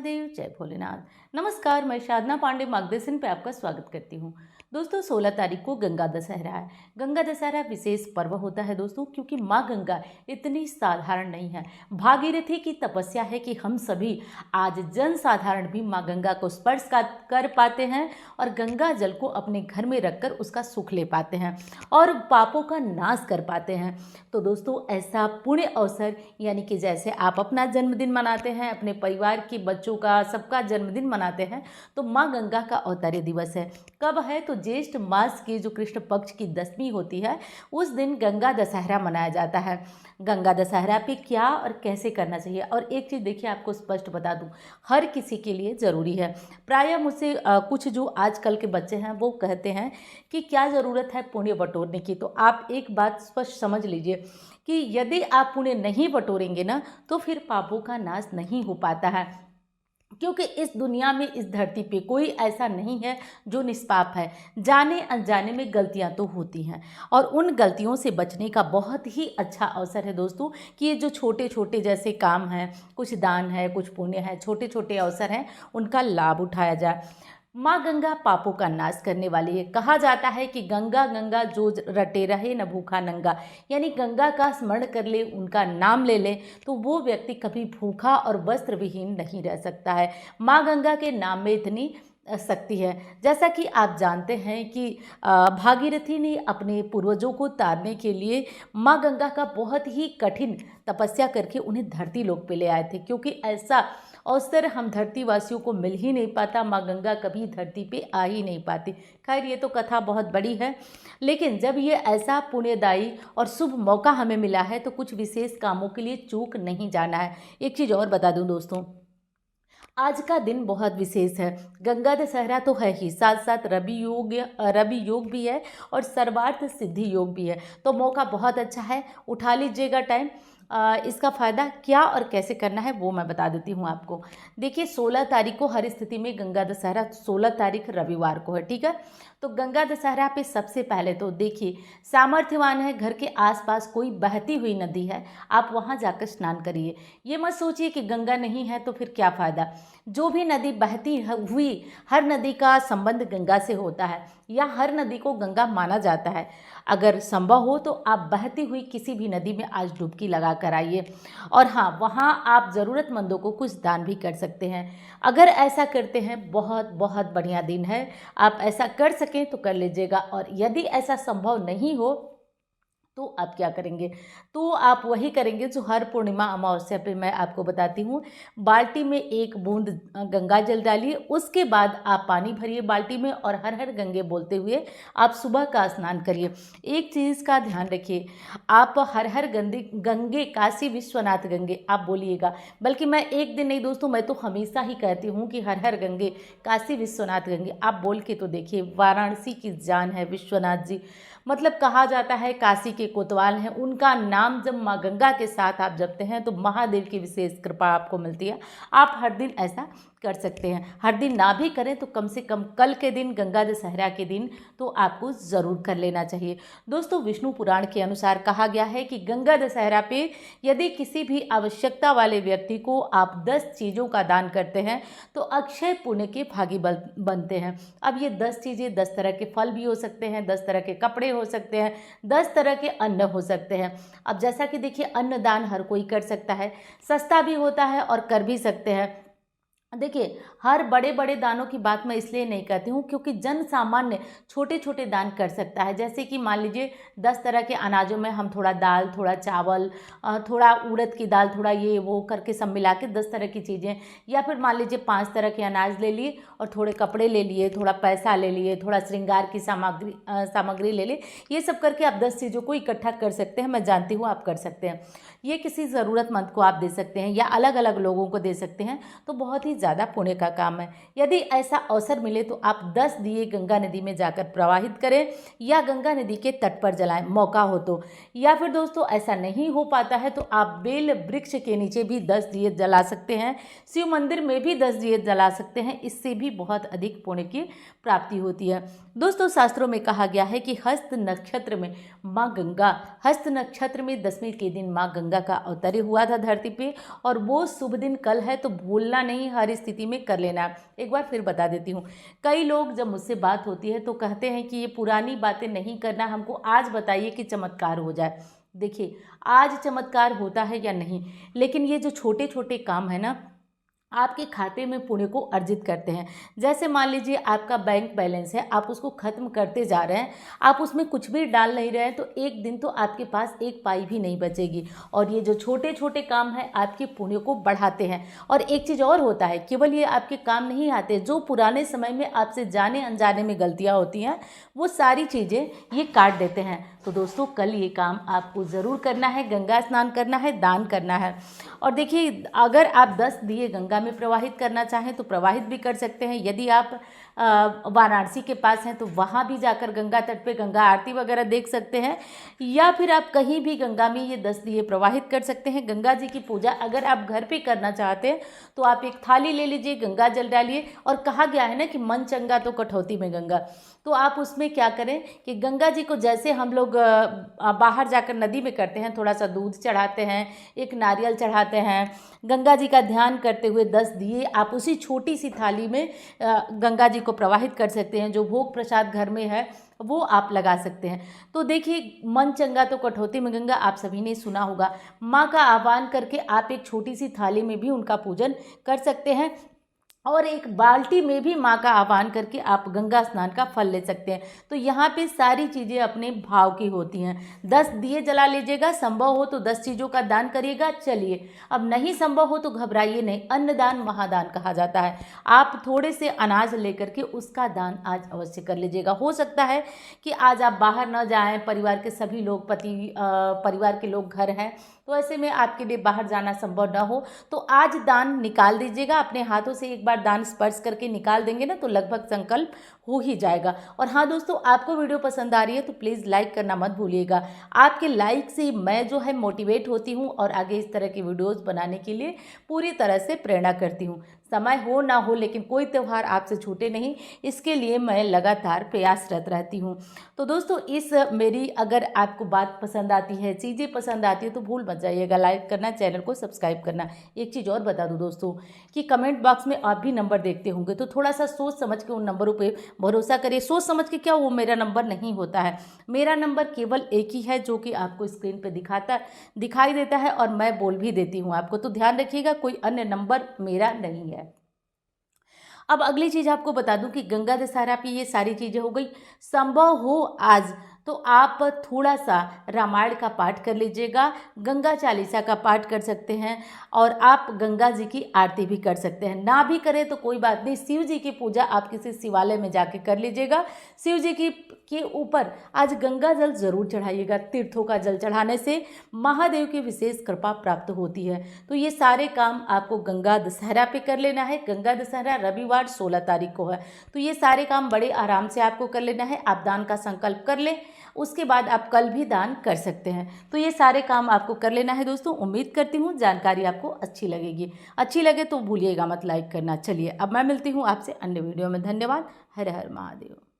महादेव, जय भोलेनाथ। नमस्कार, मैं साधना पांडे मार्गदर्शन पे आपका स्वागत करती हूँ। दोस्तों 16 तारीख को गंगा दशहरा है। गंगा दशहरा विशेष पर्व होता है दोस्तों, क्योंकि माँ गंगा इतनी साधारण नहीं है। भागीरथी की तपस्या है कि हम सभी आज जन साधारण भी माँ गंगा को स्पर्श कर पाते हैं और गंगा जल को अपने घर में रखकर उसका सुख ले पाते हैं और पापों का नाश कर पाते हैं। तो दोस्तों ऐसा पुण्य अवसर, यानी कि जैसे आप अपना जन्मदिन मनाते हैं, अपने परिवार के बच्चों का सबका जन्मदिन मनाते हैं, तो माँ गंगा का अवतार्य दिवस है। कब है? तो ज्येष्ठ मास की जो कृष्ण पक्ष की दशमी होती है उस दिन गंगा दशहरा मनाया जाता है। गंगा दशहरा पे क्या और कैसे करना चाहिए, और एक चीज़ देखिए आपको स्पष्ट बता दूं, हर किसी के लिए ज़रूरी है। प्रायः मुझसे कुछ जो आजकल के बच्चे हैं वो कहते हैं कि क्या ज़रूरत है पुण्य बटोरने की। तो आप एक बात स्पष्ट समझ लीजिए कि यदि आप पुण्य नहीं बटोरेंगे ना, तो फिर पापों का नाश नहीं हो पाता है। क्योंकि इस दुनिया में, इस धरती पे कोई ऐसा नहीं है जो निष्पाप है। जाने अनजाने में गलतियां तो होती हैं, और उन गलतियों से बचने का बहुत ही अच्छा अवसर है दोस्तों कि ये जो छोटे छोटे जैसे काम हैं, कुछ दान है, कुछ पुण्य है, छोटे छोटे अवसर हैं, उनका लाभ उठाया जाए। माँ गंगा पापों का नाश करने वाली है। कहा जाता है कि गंगा गंगा जो रटे रहे न भूखा नंगा, यानी गंगा का स्मरण कर ले, उनका नाम ले ले, तो वो व्यक्ति कभी भूखा और वस्त्र विहीन नहीं रह सकता है। माँ गंगा के नाम में इतनी शक्ति है। जैसा कि आप जानते हैं कि भागीरथी ने अपने पूर्वजों को तारने के लिए माँ गंगा का बहुत ही कठिन तपस्या करके उन्हें धरती लोक पे ले आए थे, क्योंकि ऐसा अवसर हम धरती वासियों को मिल ही नहीं पाता। माँ गंगा कभी धरती पे आ ही नहीं पाती। खैर ये तो कथा बहुत बड़ी है, लेकिन जब ये ऐसा पुण्यदायी और शुभ मौका हमें मिला है तो कुछ विशेष कामों के लिए चूक नहीं जाना है। एक चीज़ और बता दूं दोस्तों, आज का दिन बहुत विशेष है। गंगा दशहरा तो है ही, साथ साथ रवि योग भी है और सर्वार्थ सिद्धि योग भी है। तो मौका बहुत अच्छा है, उठा लीजिएगा टाइम। इसका फ़ायदा क्या और कैसे करना है वो मैं बता देती हूँ आपको। देखिए 16 तारीख को हर स्थिति में गंगा दशहरा, 16 तारीख रविवार को है, ठीक है। तो गंगा दशहरा पे सबसे पहले तो देखिए, सामर्थ्यवान है, घर के आसपास कोई बहती हुई नदी है, आप वहाँ जाकर स्नान करिए। ये मत सोचिए कि गंगा नहीं है तो फिर क्या फ़ायदा। जो भी नदी बहती हुई, हर नदी का संबंध गंगा से होता है, या हर नदी को गंगा माना जाता है। अगर संभव हो तो आप बहती हुई किसी भी नदी में आज डुबकी लगा कर आइए। और हाँ, वहाँ आप ज़रूरतमंदों को कुछ दान भी कर सकते हैं। अगर ऐसा करते हैं, बहुत बहुत बढ़िया दिन है। आप ऐसा कर सकें तो कर लीजिएगा, और यदि ऐसा संभव नहीं हो तो आप क्या करेंगे? तो आप वही करेंगे जो हर पूर्णिमा अमावस्या पे मैं आपको बताती हूँ। बाल्टी में एक बूंद गंगा जल डालिए, उसके बाद आप पानी भरिए बाल्टी में और हर हर गंगे बोलते हुए आप सुबह का स्नान करिए। एक चीज़ का ध्यान रखिए, आप हर हर गंगे काशी विश्वनाथ गंगे आप बोलिएगा। बल्कि मैं एक दिन नहीं दोस्तों, मैं तो हमेशा ही कहती हूँ कि हर हर गंगे काशी विश्वनाथ गंगे आप बोल के तो देखिए। वाराणसी की जान है विश्वनाथ जी, मतलब कहा जाता है काशी के कोतवाल हैं। उनका नाम जब माँ गंगा के साथ आप जपते हैं तो महादेव की विशेष कृपा आपको मिलती है। आप हर दिन ऐसा कर सकते हैं। हर दिन ना भी करें तो कम से कम कल के दिन, गंगा दशहरा के दिन तो आपको ज़रूर कर लेना चाहिए। दोस्तों विष्णु पुराण के अनुसार कहा गया है कि गंगा दशहरा पे यदि किसी भी आवश्यकता वाले व्यक्ति को आप 10 चीज़ों का दान करते हैं तो अक्षय पुण्य के भागी बनते हैं। अब ये 10 चीज़ें 10 तरह के फल भी हो सकते हैं, 10 तरह के कपड़े हो सकते हैं, 10 तरह के अन्न हो सकते हैं। अब जैसा कि देखिए, अन्न दान हर कोई कर सकता है, सस्ता भी होता है और कर भी सकते हैं। देखिए, हर बड़े बड़े दानों की बात मैं इसलिए नहीं कहती हूँ क्योंकि जन सामान्य छोटे छोटे दान कर सकता है। जैसे कि मान लीजिए 10 तरह के अनाजों में हम थोड़ा दाल, थोड़ा चावल, थोड़ा उड़द की दाल, थोड़ा ये वो करके सब मिला के 10 तरह की चीज़ें, या फिर मान लीजिए 5 तरह के अनाज ले लिए और थोड़े कपड़े ले लिए, थोड़ा पैसा ले लिए, थोड़ा श्रृंगार की सामग्री ले लिए। ये सब करके आप 10 चीज़ों को इकट्ठा कर सकते हैं। मैं जानती हूँ आप कर सकते हैं। ये किसी ज़रूरतमंद को आप दे सकते हैं या अलग अलग लोगों को दे सकते हैं, तो बहुत ही ज़्यादा पुण्य का काम है। यदि ऐसा अवसर मिले तो आप 10 दिए गंगा नदी में जाकर प्रवाहित करें या गंगा नदी के तट पर जलाएं, मौका हो तो। या फिर दोस्तों ऐसा नहीं हो पाता है तो आप बेल वृक्ष के नीचे भी 10 दिए जला सकते हैं, शिव मंदिर में भी 10 दिए जला सकते हैं। इससे भी बहुत अधिक पुण्य की प्राप्ति होती है। दोस्तों शास्त्रों में कहा गया है कि हस्त नक्षत्र में माँ गंगा, हस्त नक्षत्र में 10वें के दिन माँ गंगा का अवतरण हुआ था धरती पे, और वो शुभ दिन कल है। तो भूलना नहीं, हर सारी स्थिति में कर लेना है। एक बार फिर बता देती हूँ, कई लोग जब मुझसे बात होती है तो कहते हैं कि ये पुरानी बातें नहीं करना, हमको आज बताइए कि चमत्कार हो जाए। देखिए, आज चमत्कार होता है या नहीं, लेकिन ये जो छोटे छोटे काम है ना, आपके खाते में पुण्य को अर्जित करते हैं। जैसे मान लीजिए आपका बैंक बैलेंस है, आप उसको ख़त्म करते जा रहे हैं, आप उसमें कुछ भी डाल नहीं रहे हैं, तो एक दिन तो आपके पास एक पाई भी नहीं बचेगी। और ये जो छोटे छोटे काम हैं आपके पुण्य को बढ़ाते हैं। और एक चीज़ और होता है, केवल ये आपके काम नहीं आते, जो पुराने समय में आपसे जाने अनजाने में गलतियाँ होती हैं वो सारी चीज़ें ये काट देते हैं। तो दोस्तों, कल ये काम आपको ज़रूर करना है, गंगा स्नान करना है, दान करना है। और देखिए, अगर आप 10 दिए गंगा में प्रवाहित करना चाहें तो प्रवाहित भी कर सकते हैं। यदि आप वाराणसी के पास हैं तो वहाँ भी जाकर गंगा तट पे गंगा आरती वगैरह देख सकते हैं, या फिर आप कहीं भी गंगा में ये 10 दिए प्रवाहित कर सकते हैं। गंगा जी की पूजा अगर आप घर पे करना चाहते हैं तो आप एक थाली ले लीजिए, गंगा जल डालिए, और कहा गया है ना कि मन चंगा तो कठौती में गंगा। तो आप उसमें क्या करें कि गंगा जी को जैसे हम लोग बाहर जाकर नदी में करते हैं, थोड़ा सा दूध चढ़ाते हैं, एक नारियल चढ़ाते हैं, गंगा जी का ध्यान करते हुए 10 दिए आप उसी छोटी सी थाली में गंगा जी को प्रवाहित कर सकते हैं। जो भोग प्रसाद घर में है वो आप लगा सकते हैं। तो देखिए, मन चंगा तो कठौती में गंगा आप सभी ने सुना होगा। माँ का आह्वान करके आप एक छोटी सी थाली में भी उनका पूजन कर सकते हैं, और एक बाल्टी में भी माँ का आह्वान करके आप गंगा स्नान का फल ले सकते हैं। तो यहाँ पे सारी चीज़ें अपने भाव की होती हैं। 10 दिए जला लीजिएगा, संभव हो तो 10 चीज़ों का दान करिएगा। चलिए, अब नहीं संभव हो तो घबराइए नहीं, अन्नदान महादान कहा जाता है। आप थोड़े से अनाज लेकर के उसका दान आज अवश्य कर लीजिएगा। हो सकता है कि आज आप बाहर न जाएं, परिवार के सभी लोग परिवार के लोग घर हैं, तो ऐसे में आपके लिए बाहर जाना संभव न हो, तो आज दान निकाल दीजिएगा। अपने हाथों से एक बार दान स्पर्श करके निकाल देंगे ना तो लगभग संकल्प हो ही जाएगा। और हाँ दोस्तों, आपको वीडियो पसंद आ रही है तो प्लीज़ लाइक करना मत भूलिएगा। आपके लाइक से मैं जो है मोटिवेट होती हूँ और आगे इस तरह की वीडियोज़ बनाने के लिए पूरी तरह से प्रेरणा करती हूँ। समय हो ना हो, लेकिन कोई त्यौहार आपसे छूटे नहीं, इसके लिए मैं लगातार प्रयासरत रहती हूँ। तो दोस्तों, इस मेरी अगर आपको बात पसंद आती है, चीज़ें पसंद आती है, तो भूल मत जाइएगा लाइक करना, चैनल को सब्सक्राइब करना। एक चीज़ और बता दूँ दोस्तों कि कमेंट बॉक्स में आप भी नंबर देखते होंगे, तो थोड़ा सा सोच समझ के उन नंबरों पे भरोसा करिए। सोच समझ के क्या, वो मेरा नंबर नहीं होता है। मेरा नंबर केवल एक ही है जो कि आपको स्क्रीन पे दिखाई देता है, और मैं बोल भी देती हूँ आपको। तो ध्यान रखिएगा, कोई अन्य नंबर मेरा नहीं है। अब अगली चीज़ आपको बता दूं कि गंगा दशहरा पे ये सारी चीज़ें हो गई। संभव हो आज तो आप थोड़ा सा रामायण का पाठ कर लीजिएगा, गंगा चालीसा का पाठ कर सकते हैं, और आप गंगा जी की आरती भी कर सकते हैं। ना भी करें तो कोई बात नहीं, शिव जी की पूजा आप किसी शिवालय में जाके कर लीजिएगा। शिव जी के ऊपर आज गंगा जल जरूर चढ़ाइएगा। तीर्थों का जल चढ़ाने से महादेव की विशेष कृपा प्राप्त होती है। तो ये सारे काम आपको गंगा दशहरा पे कर लेना है। गंगा दशहरा रविवार 16 तारीख को है, तो ये सारे काम बड़े आराम से आपको कर लेना है। आप दान का संकल्प कर लें, उसके बाद आप कल भी दान कर सकते हैं। तो ये सारे काम आपको कर लेना है दोस्तों। उम्मीद करती हूँ जानकारी आपको अच्छी लगेगी। अच्छी लगे तो भूलिएगा मत लाइक करना। चलिए, अब मैं मिलती हूँ आपसे अन्य वीडियो में। धन्यवाद। हर हर महादेव।